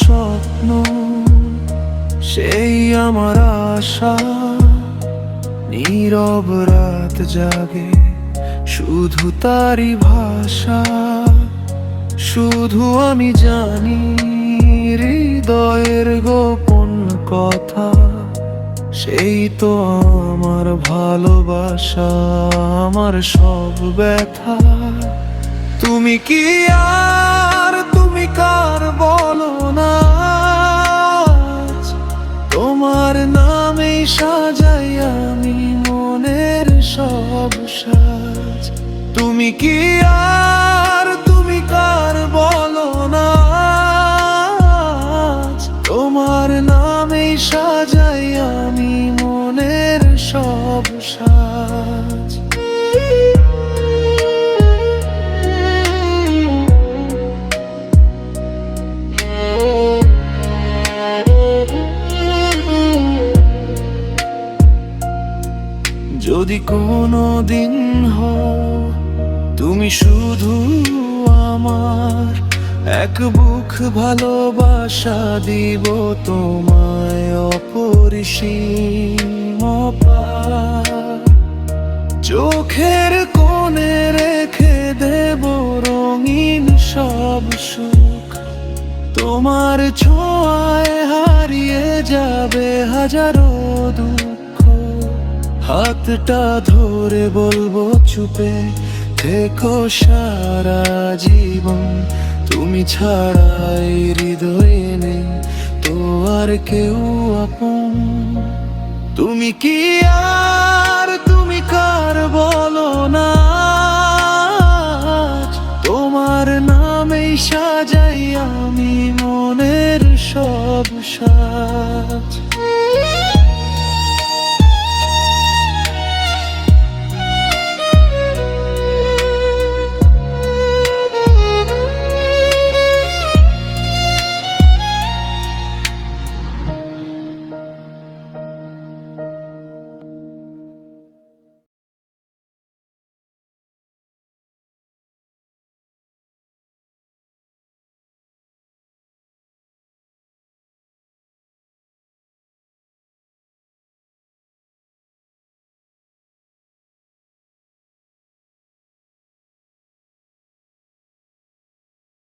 স্বপ্ন, সেই আমার আশা। নীরব রাত জাগে শুধু তারই ভাষা। শুধু আমি জানি হৃদয়ের গোপন কথা, সেই তো আমার ভালোবাসা, আমার সব ব্যথা। তুমি কি আর তুমি কার বলো না, তোমার নামেই সাজাই আমি মনের সব সাজ। তুমি কি আর তুমি কার বলো না, তোমার নামেই সাজাই আমি মনের সব সাজ। যদি কোনো দিন হও তুমি শুধু আমার, এক বুক ভালোবাসা দিব তোমায় অপরিসীম পার। চোখের কোণে রেখে দেব রঙিন সব সুখ, তোমার ছোঁয়ায় হারিয়ে যাবে হাজারো দুঃখ। হাতটা ধরে বলবো চুপে থেকো সারা জীবন, তুমি ছাড়াই হৃদয়ে নেই তো আর কেউ আপন। তুমি কি আর তুমি কার বলো না, তোমার নামেই সাজাই আমি মনের সব সাজ।